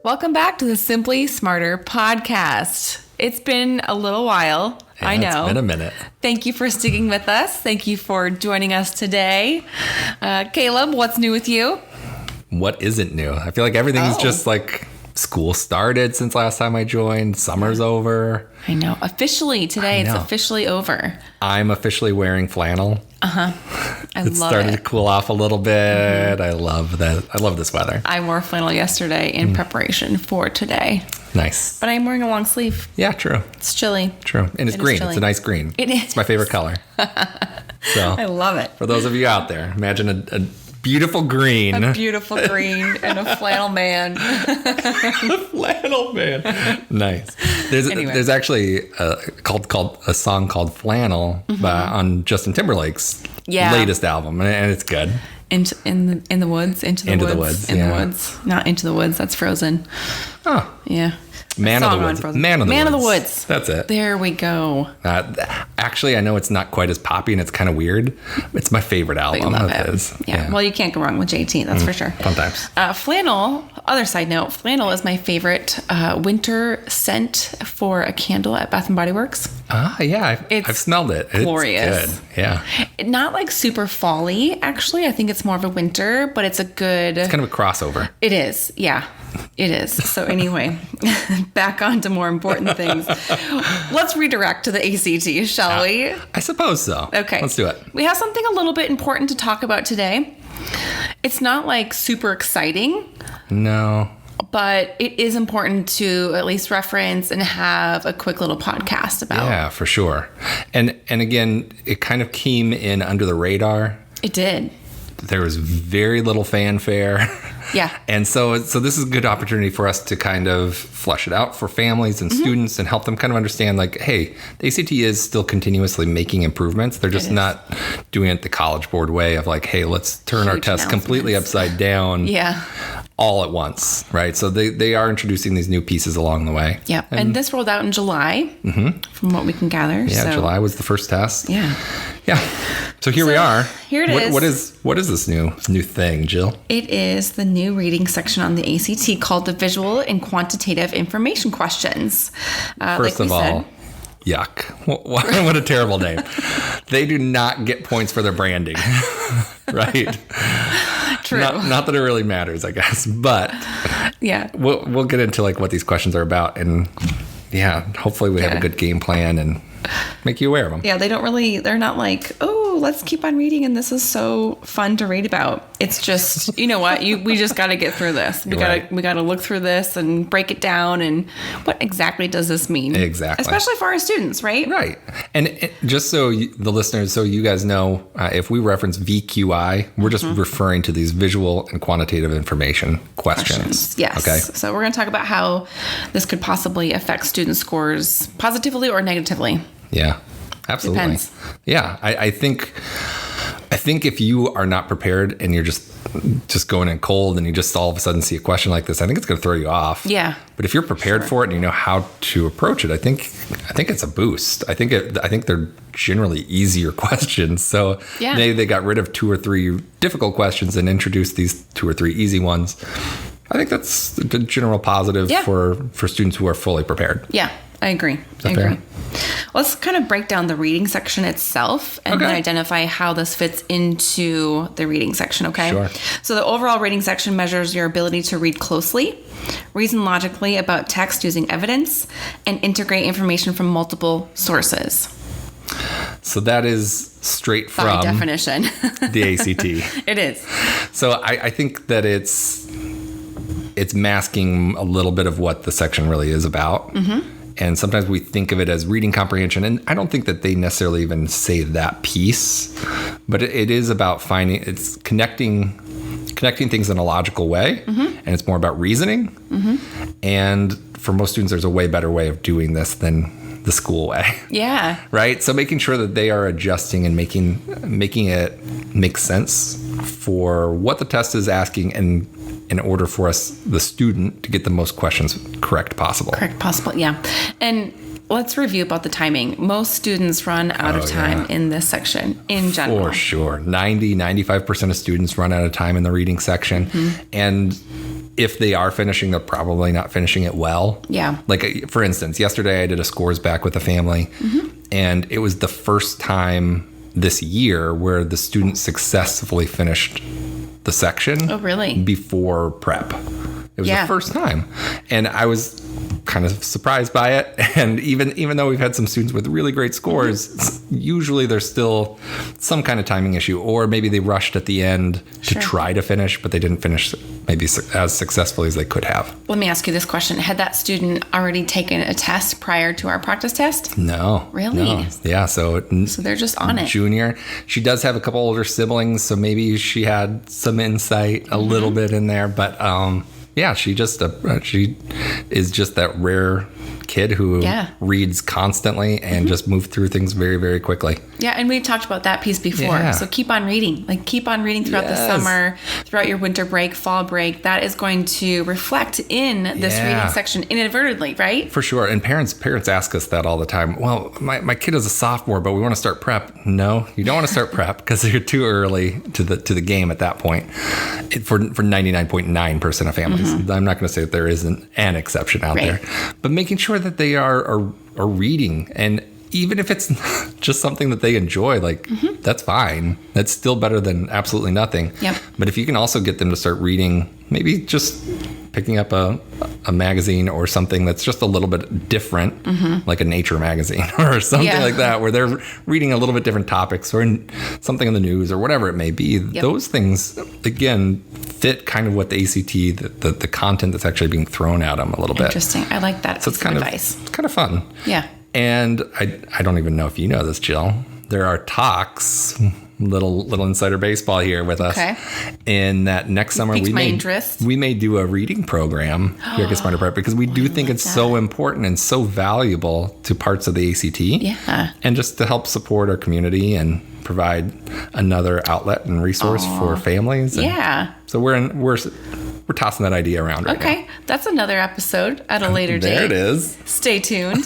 Welcome back to the Simply Smarter podcast. It's been a little while. Yeah, I know. It's been a minute. Thank you for sticking with us. Thank you for joining us today. Caleb, what's new with you? What isn't new? I feel like everything's just like school started since last time I joined. Summer's over. I know. Officially today, it's officially over. I'm officially wearing flannel. It's starting to cool off a little bit. I love that. I love this weather. I wore flannel yesterday in preparation for today. Nice. But I'm wearing a long sleeve. Yeah, true. It's chilly. True. And it's green. It's a nice green. It is. It's my favorite color. So I love it. For those of you out there, imagine a beautiful green. A beautiful green and a flannel man. A flannel man. Nice. There's actually a song called Flannel on Justin Timberlake's latest album, and it's good. In the woods. Into the woods. Not Into the Woods. That's Frozen. Oh. Yeah. Man of the Woods. Man of the Woods. That's it. There we go. Actually, I know it's not quite as poppy and it's kind of weird. It's my favorite album. Love it. Yeah. Well, you can't go wrong with JT. That's for sure. Sometimes. Flannel. Other side note. Flannel is my favorite winter scent for a candle at Bath and Body Works. Yeah. I've smelled it. Glorious. It's good. Yeah. Not like super fall-y, actually. I think it's more of a winter, but it's a good... It's kind of a crossover. It is. Yeah. It is. So anyway, back on to more important things. Let's redirect to the ACT, shall we? I suppose so. Okay. Let's do it. We have something a little bit important to talk about today. It's not like super exciting. No. But it is important to at least reference and have a quick little podcast about. Yeah, for sure. And again, it kind of came in under the radar. It did. There was very little fanfare. Yeah. And so this is a good opportunity for us to kind of flesh it out for families and students and help them kind of understand, like, hey, the ACT is still continuously making improvements. They're just not doing it the College Board way of like, hey, let's turn our tests completely upside down. Yeah. All at once, right? So they are introducing these new pieces along the way. Yeah. And this rolled out in July, from what we can gather. Yeah, so. July was the first test. Yeah. Yeah. So here we are. Here it is. What is this new thing, Jill? It is the new reading section on the ACT called the Visual and Quantitative Information Questions. First of all, yuck. What a terrible name. They do not get points for their branding, right? True. Not that it really matters, I guess, but yeah, we'll get into like what these questions are about, and hopefully we have a good game plan and make you aware of them. Yeah, they're not like, oh, let's keep on reading and this is so fun to read about. It's just, you know what, we just got to get through this. We got to look through this and break it down, and what exactly does this mean? Exactly. Especially for our students, right? Right. And just so the listeners, so you guys know, if we reference VQI, we're just referring to these visual and quantitative information questions. Yes. Okay. So we're going to talk about how this could possibly affect student scores positively or negatively. Yeah, absolutely. Depends. Yeah, I think if you are not prepared and you're just going in cold and you just all of a sudden see a question like this, I think it's going to throw you off. Yeah. But if you're prepared for it and you know how to approach it, I think it's a boost. I think they're generally easier questions. So maybe they got rid of 2 or 3 difficult questions and introduced these 2 or 3 easy ones. I think that's a good general positive for students who are fully prepared. Yeah. I agree. Fair? Let's kind of break down the reading section itself and then identify how this fits into the reading section, okay? Sure. So the overall reading section measures your ability to read closely, reason logically about text using evidence, and integrate information from multiple sources. So that is straight from... By definition. The ACT. It is. So I think that it's masking a little bit of what the section really is about. Mm-hmm. And sometimes we think of it as reading comprehension. And I don't think that they necessarily even say that piece. But it is about it's connecting things in a logical way. Mm-hmm. And it's more about reasoning. Mm-hmm. And for most students, there's a way better way of doing this than the school way. Yeah. Right? So making sure that they are adjusting and making it make sense for what the test is asking, and in order for us, the student, to get the most questions correct possible. Yeah. And let's review about the timing. Most students run out of time in this section in general. For sure. 95% of students run out of time in the reading section. Mm-hmm. And if they are finishing, they're probably not finishing it well. Yeah. Like, for instance, yesterday I did a scores back with a family, and it was the first time this year where the student successfully finished the section. Oh, really? Before prep. It was the first time. And I was kind of surprised by it. And even though we've had some students with really great scores, usually there's still some kind of timing issue, or maybe they rushed at the end to try to finish, but they didn't finish maybe as successfully as they could have. Let me ask you this question. Had that student already taken a test prior to our practice test? No. Really? No. Yeah. So they're just on it. Junior. She does have a couple older siblings, so maybe she had some insight a little bit in there, but yeah, she is just that rare kid who reads constantly and just moved through things very, very quickly. Yeah, and we talked about that piece before. Yeah. So keep on reading. Like, keep on reading throughout the summer, throughout your winter break, fall break. That is going to reflect in this reading section inadvertently, right? For sure. And parents ask us that all the time. Well, my kid is a sophomore, but we want to start prep. No, you don't want to start prep because you're too early to the game at that point. For 99.9% of families. I'm not going to say that there isn't an exception out there, but making sure that they are reading, and even if it's just something that they enjoy, like that's fine. That's still better than absolutely nothing. Yep. But if you can also get them to start reading, maybe just picking up a magazine or something that's just a little bit different, like a nature magazine or something like that, where they're reading a little bit different topics or something in the news or whatever it may be. Those things, again, fit kind of what the ACT, the content that's actually being thrown at them a little bit. Interesting. I like that. So it's kind of fun. Yeah. And I don't even know if you know this, Jill. There are talks, little insider baseball here with us. Okay. In that next summer we may do a reading program here at Smarter Prep, because we do think it's so important and so valuable to parts of the ACT. Yeah. And just to help support our community and provide another outlet and resource for families. And so we're tossing that idea around right now. Okay, that's another episode at a later date. There it is. Stay tuned.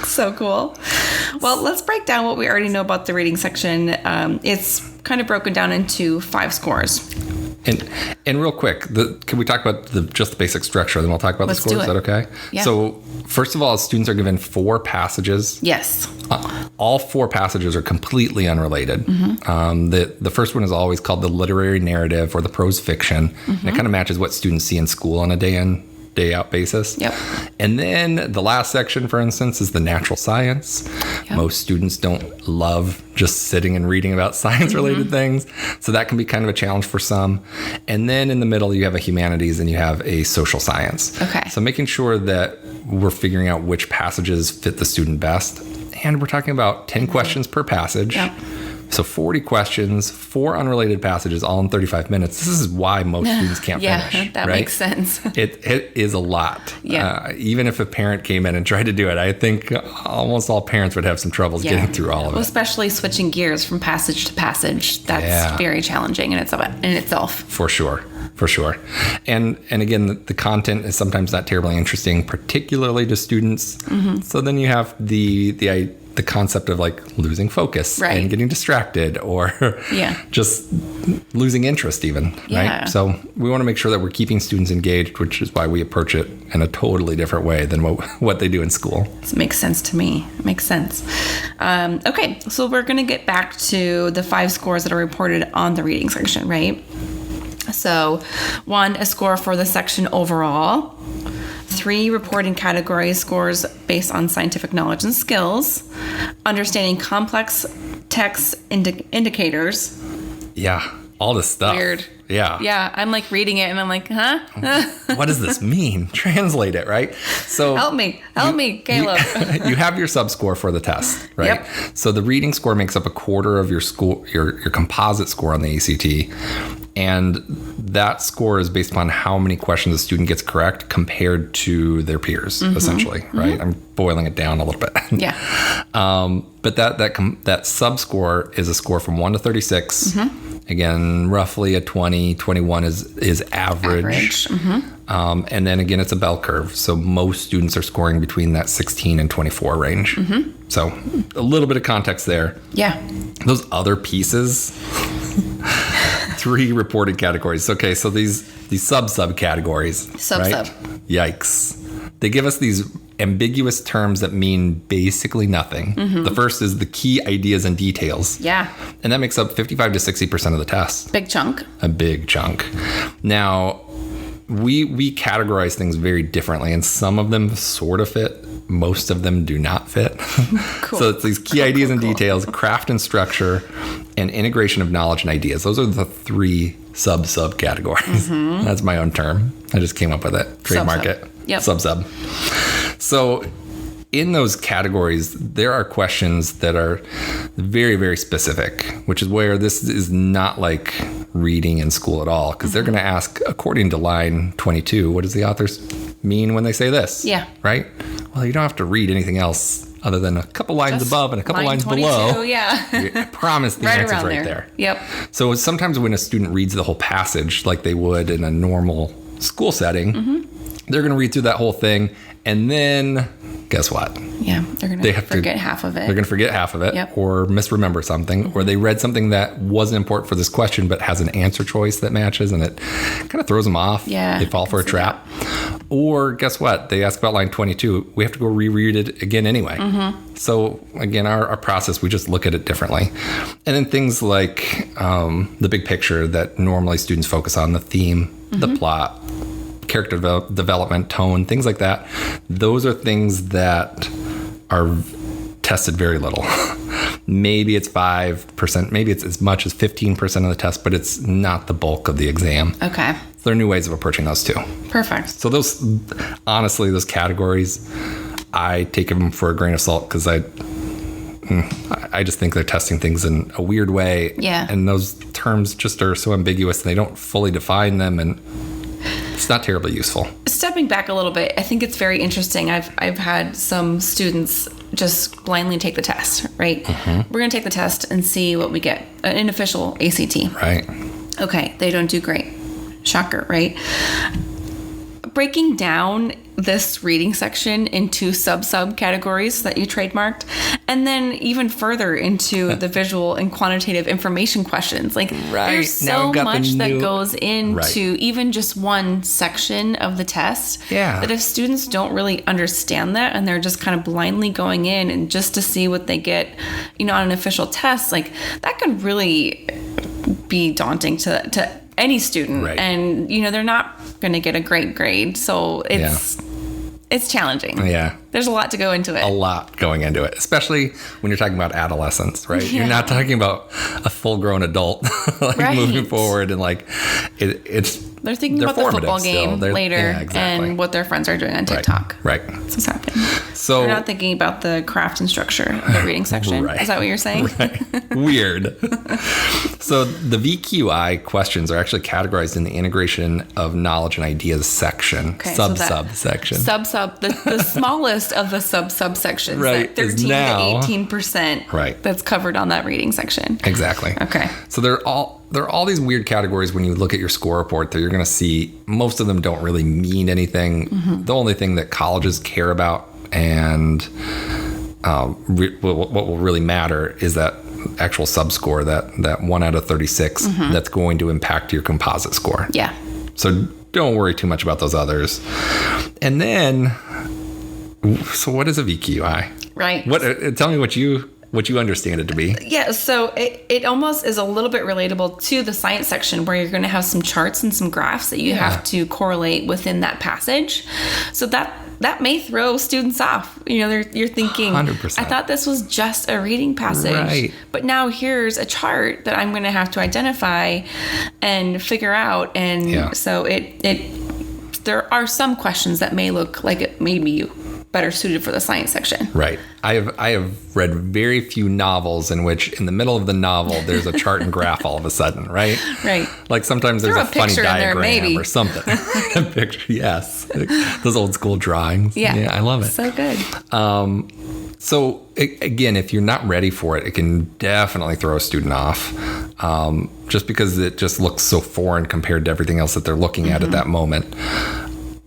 So cool. Well, let's break down what we already know about the reading section. It's kind of broken down into 5 scores. And real quick, can we talk about just the basic structure, then we'll talk about the scores? Is that okay? Yeah. So first of all, students are given 4 passages. Yes. All 4 passages are completely unrelated. The first one is always called the literary narrative or the prose fiction. And it kind of matches what students see in school on a day in, day out basis. Yep. And then the last section, for instance, is the natural science. Yep. Most students don't love just sitting and reading about science related things. So that can be kind of a challenge for some. And then in the middle, you have a humanities and you have a social science. Okay. So making sure that we're figuring out which passages fit the student best. And we're talking about 10 questions per passage. Yep. So 40 questions, 4 unrelated passages, all in 35 minutes. This is why most students can't finish. Yeah, that makes sense. It is a lot. Yeah. Even if a parent came in and tried to do it, I think almost all parents would have some troubles getting through all of it. Especially switching gears from passage to passage. That's very challenging in itself. For sure. And again, the content is sometimes not terribly interesting, particularly to students. So then you have the concept of like losing focus and getting distracted or just losing interest even, right? So we want to make sure that we're keeping students engaged, which is why we approach it in a totally different way than what they do in school. This makes sense to me. It makes sense. Okay, so we're going to get back to the 5 scores that are reported on the reading section, right? So 1, a score for the section overall. 3 reporting categories, scores based on scientific knowledge and skills, understanding complex text indicators. Yeah, all this stuff. Weird. Yeah, I'm like reading it and I'm like, huh? What does this mean? Translate it, right? So help me, Caleb. You have your sub-score for the test, right? Yep. So the reading score makes up a quarter of your composite score on the ACT. And that score is based upon how many questions a student gets correct compared to their peers, essentially, right? I'm boiling it down a little bit. Yeah. But that sub-score is a score from 1 to 36. Again, roughly a 20, 21 is average. And then again, it's a bell curve. So most students are scoring between that 16 and 24 range. So a little bit of context there. Yeah. Those other pieces, 3 reported categories. Okay, so these subcategories. Sub. Yikes. They give us these ambiguous terms that mean basically nothing. The first is the key ideas and details. Yeah. And that makes up 55 to 60% of the test. Big chunk. A big chunk. Now, we categorize things very differently, and some of them sort of fit. Most of them do not fit. Cool. So it's these key ideas and details, craft and structure, and integration of knowledge and ideas. Those are the 3 subcategories. That's my own term. I just came up with it. Trademark it. Yep. Sub. So in those categories, there are questions that are very, very specific, which is where this is not like reading in school at all, because they're going to ask, according to line 22, what does the authors mean when they say this? Yeah. Right? Well, you don't have to read anything else other than a couple lines Just above and a couple line lines 22, below. Yeah. I promise the Right answer's around right there. Yep. So sometimes when a student reads the whole passage like they would in a normal school setting, they're going to read through that whole thing, and then guess what? Yeah, they're going to forget half of it. They're going to forget half of it, Yep. or misremember something, or they read something that wasn't important for this question but has an answer choice that matches, and it kind of throws them off. Yeah, They fall for a trap. Or guess what? They ask about line 22. We have to go reread it again anyway. So again, our process, we just look at it differently. And then things like the big picture that normally students focus on, the theme, the plot, character development, tone, things like that. Those are things that are tested very little. Maybe it's 5%, maybe it's as much as 15% of the test, but it's not the bulk of the exam. Okay. So there are new ways of approaching those too. Perfect. So those categories, I take them for a grain of salt because I just think they're testing things in a weird way. Yeah. And those terms just are so ambiguous and they don't fully define them, and it's not terribly useful. Stepping back a little bit, I think it's very interesting. I've had some students just blindly take the test, right? We're going to take the test and see what we get. An official ACT. Right. Okay, they don't do great. Shocker, right? Breaking down this reading section into sub categories that you trademarked, and then even further into the visual and quantitative information questions. Like, there's so much that goes into even just one section of the test. Yeah. That if students don't really understand that and they're just kind of blindly going in and just to see what they get, on an official test, like that could really be daunting to any student. Right. And, they're not going to get a great grade. So it's challenging. Yeah. There's a lot to go into it. A lot going into it, especially when you're talking about adolescence, right? Yeah. You're not talking about a full-grown adult moving forward, and they're thinking about the football game later and what their friends are doing on TikTok. Right. That's what's happening. So they're not thinking about the craft and structure of the reading section. Right. Is that what you're saying? Right. Weird. So the VQI questions are actually categorized in the integration of knowledge and ideas section, Okay, subsection. The smallest of the subsections. Right, That 13 now, to 18%. Right. That's covered on that reading section. Exactly. Okay. So there are all these weird categories when you look at your score report that you're going to see. Most of them don't really mean anything. The only thing that colleges care about and what will really matter is that actual subscore, that 1 out of 36 that's going to impact your composite score. Yeah. So don't worry too much about those others. And then, so what is a VQI? Right. Tell me what you understand it to be. Yeah, so it almost is a little bit relatable to the science section where you're going to have some charts and some graphs that you have to correlate within that passage. So that may throw students off. You're thinking, 100%. I thought this was just a reading passage. Right. But now here's a chart that I'm going to have to identify and figure out. And so there are some questions that may look like it may be better suited for the science section. Right. I have read very few novels in which in the middle of the novel there's a chart and graph all of a sudden, right? Right. Like sometimes there's Throw a funny diagram maybe. or something. A picture, yes. Those old school drawings. Yeah. I love it. So good. So again, if you're not ready for it, it can definitely throw a student off, just because it just looks so foreign compared to everything else that they're looking at that moment.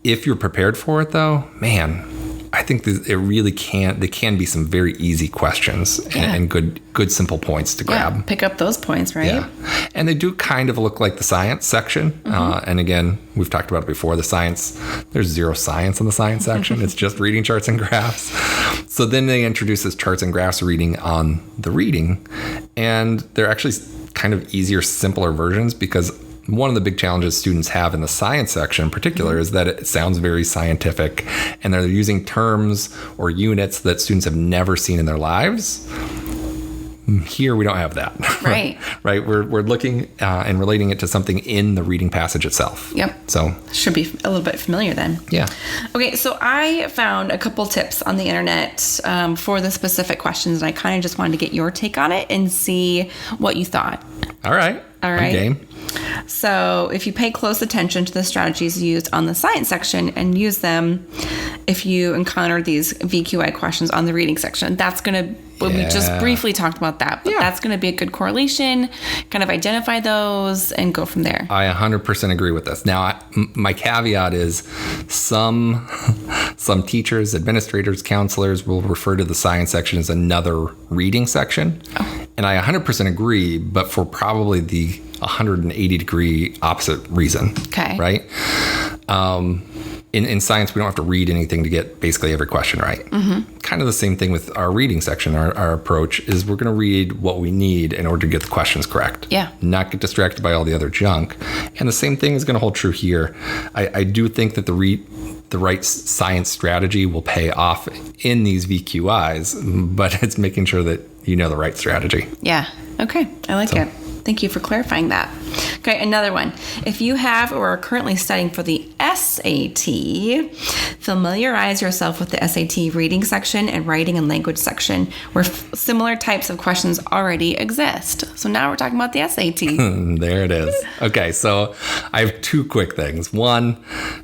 If you're prepared for it though, man, I think it really they can be some very easy questions and good simple points to grab. Yeah, pick up those points, right? Yeah. And they do kind of look like the science section. And again, we've talked about it before, there's zero science in the science section. It's just reading charts and graphs. So then they introduce this charts and graphs reading on the reading. And they're actually kind of easier, simpler versions, because one of the big challenges students have in the science section in particular is that it sounds very scientific, and they're using terms or units that students have never seen in their lives. Here we don't have that. Right. Right. We're looking and relating it to something in the reading passage itself. Yep. So should be a little bit familiar then. Yeah. Okay. So I found a couple tips on the internet for the specific questions, and I kind of just wanted to get your take on it and see what you thought. All right. Game. So if you pay close attention to the strategies used on the science section and use them if you encounter these VQI questions on the reading section, that's going to, we just briefly talked about that, but that's going to be a good correlation, kind of identify those and go from there. I 100% agree with this. Now, my caveat is some teachers, administrators, counselors will refer to the science section as another reading section. Oh. And I 100% agree, but for probably the 180 degree opposite reason. Okay. Right? In science, we don't have to read anything to get basically every question right. Mm-hmm. Kind of the same thing with our reading section. Our approach is we're going to read what we need in order to get the questions correct. Yeah. Not get distracted by all the other junk. And the same thing is going to hold true here. I do think that the right science strategy will pay off in these VQIs, but it's making sure that you know the right strategy. Yeah. Okay. I like it. Thank you for clarifying that. Okay, another one. If you have or are currently studying for the SAT, familiarize yourself with the SAT reading section and writing and language section, where similar types of questions already exist. So now we're talking about the SAT. There it is. Okay, so I have two quick things. One,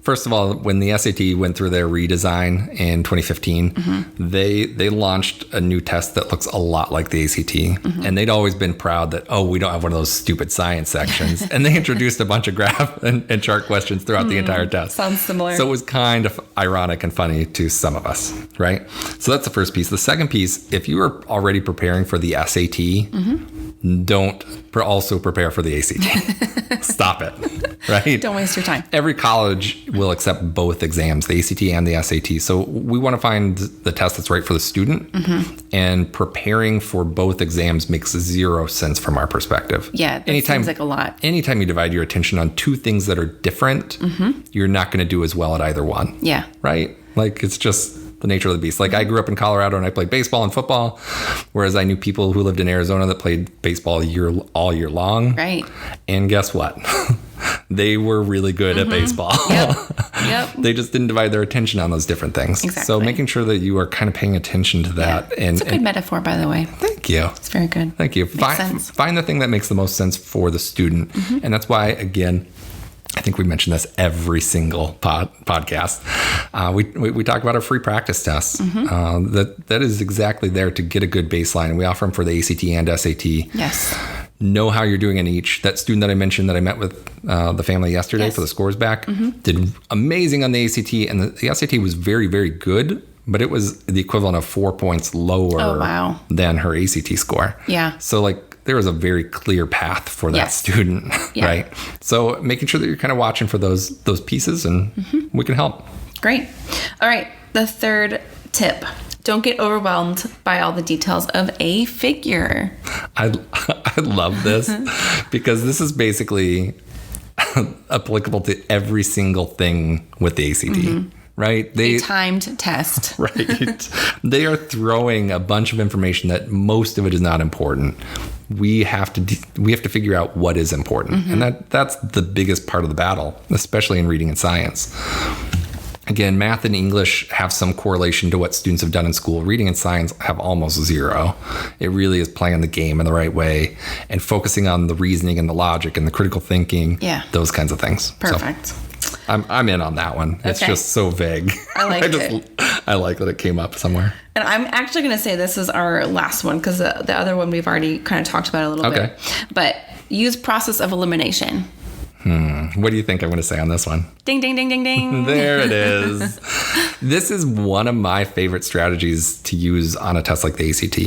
first of all, when the SAT went through their redesign in 2015, they launched a new test that looks a lot like the ACT. And they'd always been proud that, we don't have one of those stupid science sections. And they introduced a bunch of graph and chart questions throughout the entire test. Sounds similar. So it was kind of ironic and funny to some of us, right? So that's the first piece. The second piece, if you are already preparing for the SAT, don't also prepare for the ACT. Stop it, right? Don't waste your time. Every college will accept both exams, the ACT and the SAT. So we want to find the test that's right for the student, and preparing for both exams makes zero sense from our perspective. Yeah, that seems like a lot. Anytime you divide your attention on two things that are different, you're not going to do as well at either one. Yeah. Right? Like, it's just the nature of the beast. Like, I grew up in Colorado and I played baseball and football, whereas I knew people who lived in Arizona that played baseball all year long. Right. And guess what? They were really good at baseball. Yep. They just didn't divide their attention on those different things. Exactly. So making sure that you are kind of paying attention to that. Yeah. It's a good metaphor, by the way. Thank you. It's very good. Thank you. Makes sense. Find the thing that makes the most sense for the student. And that's why, again, I think we mention this every single podcast. We talk about our free practice tests. That is exactly there to get a good baseline. And we offer them for the ACT and SAT. Yes. Know how you're doing in each. That student that I mentioned that I met with the family yesterday for the scores back did amazing on the ACT. And the SAT was very, very good, but it was the equivalent of 4 points lower than her ACT score. Yeah. So there is a very clear path for that student, right? So making sure that you're kind of watching for those pieces, and we can help. Great. All right. The third tip. Don't get overwhelmed by all the details of a figure. I love this because this is basically applicable to every single thing with the ACT. Right? A timed test. Right. They are throwing a bunch of information that most of it is not important. We have to figure out what is important. And that's the biggest part of the battle, especially in reading and science. Again, math and English have some correlation to what students have done in school. Reading and science have almost zero. It really is playing the game in the right way and focusing on the reasoning and the logic and the critical thinking. Yeah. Those kinds of things. Perfect. So, I'm in on that one. It's just so vague. I like it. I like that it came up somewhere. And I'm actually going to say this is our last one because the other one we've already kind of talked about a little bit. But use process of elimination. What do you think I'm going to say on this one? Ding, ding, ding, ding, ding. There it is. This is one of my favorite strategies to use on a test like the ACT.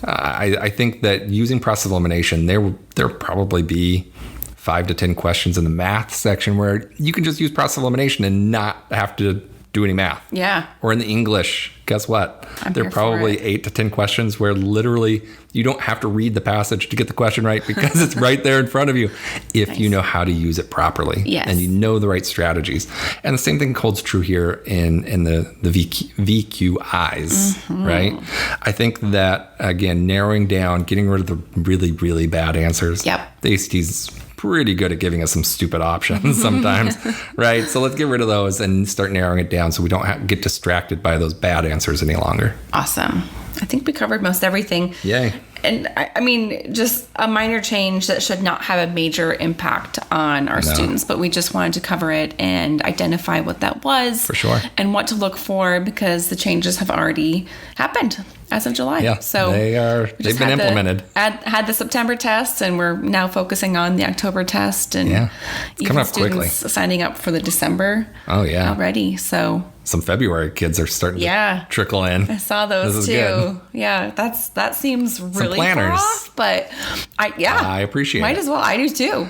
I think that using process of elimination, there'll probably be 5 to 10 questions in the math section where you can just use process of elimination and not have to do any math. Yeah. Or in the English, guess what? There are here for probably it. 8 to 10 questions where literally you don't have to read the passage to get the question right because it's right there in front of you if you know how to use it properly. Yes. And you know the right strategies. And the same thing holds true here in the VQIs, right? I think that, again, narrowing down, getting rid of the really, really bad answers. Yep. The ACT's pretty good at giving us some stupid options sometimes, right? So let's get rid of those and start narrowing it down so we don't get distracted by those bad answers any longer. Awesome. I think we covered most everything. Yay. And I mean, just a minor change that should not have a major impact on our students, but we just wanted to cover it and identify what that was. For sure. And what to look for because the changes have already happened as of July. Yeah, so they've been implemented. Had the September tests, and we're now focusing on the October test, and it's coming up quickly. Signing up for the December. Oh yeah, already. So some February kids are starting to trickle in. I saw those too. Good. Yeah, that seems really far off, but I appreciate it. Might as well. I do too.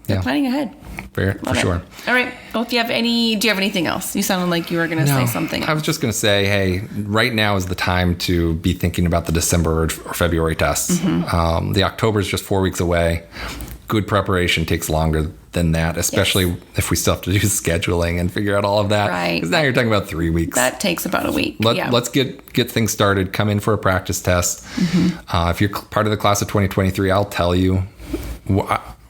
They're planning ahead. For sure. All right. Well, do you have anything else? You sounded like you were going to say something. I was just going to say, hey, right now is the time to be thinking about the December or February tests. The October is just 4 weeks away. Good preparation takes longer than that, especially if we still have to do scheduling and figure out all of that. Right. Because now you're talking about 3 weeks. That takes about a week. Let's get things started. Come in for a practice test. If you're part of the class of 2023, I'll tell you,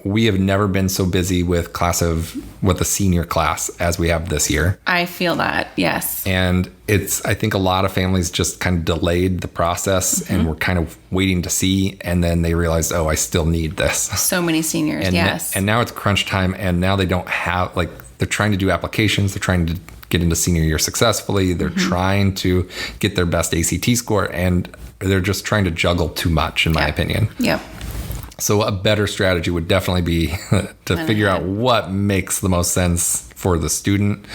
we have never been so busy with the senior class as we have this year. I feel that, yes. And I think a lot of families just kind of delayed the process and were kind of waiting to see, and then they realized, oh, I still need this. So many seniors, yes. And now it's crunch time, and now they don't have, they're trying to do applications, they're trying to get into senior year successfully, they're trying to get their best ACT score, and they're just trying to juggle too much, in my opinion. Yep. So a better strategy would definitely be to figure out what makes the most sense for the student,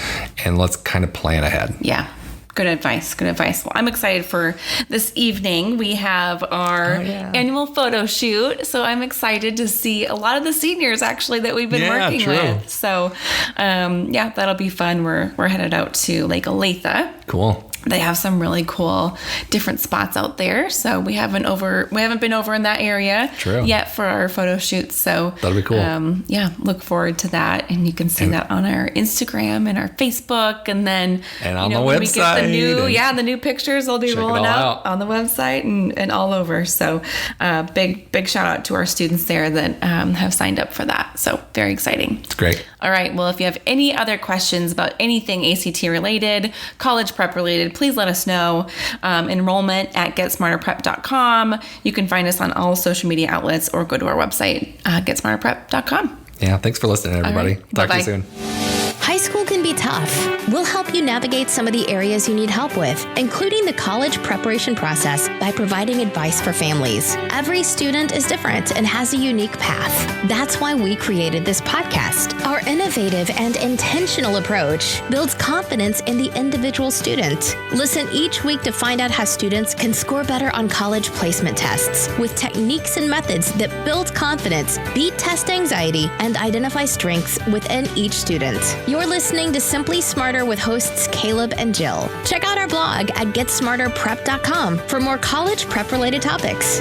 and let's kind of plan ahead. Yeah. Good advice. Good advice. Well, I'm excited for this evening. We have our annual photo shoot. So I'm excited to see a lot of the seniors actually that we've been working with. So that'll be fun. We're headed out to Lake Olathe. Cool. They have some really cool different spots out there. So we haven't been over in that area yet for our photo shoots. So that'll be cool. Look forward to that. And you can see that on our Instagram and our Facebook. And then on the website. When we get the new pictures will be rolling out on the website and all over. So big shout out to our students there that have signed up for that. So very exciting. It's great. All right. Well, if you have any other questions about anything ACT related, college prep related, please let us know. Enrollment at getsmarterprep.com. You can find us on all social media outlets or go to our website, getsmarterprep.com. Yeah. Thanks for listening, everybody. Right. Talk to you soon. High school can be tough. We'll help you navigate some of the areas you need help with, including the college preparation process, by providing advice for families. Every student is different and has a unique path. That's why we created this podcast. Our innovative and intentional approach builds confidence in the individual student. Listen each week to find out how students can score better on college placement tests with techniques and methods that build confidence, beat test anxiety, and identify strengths within each student. You're listening to Simply Smarter with hosts Caleb and Jill. Check out our blog at getsmarterprep.com for more college prep related topics.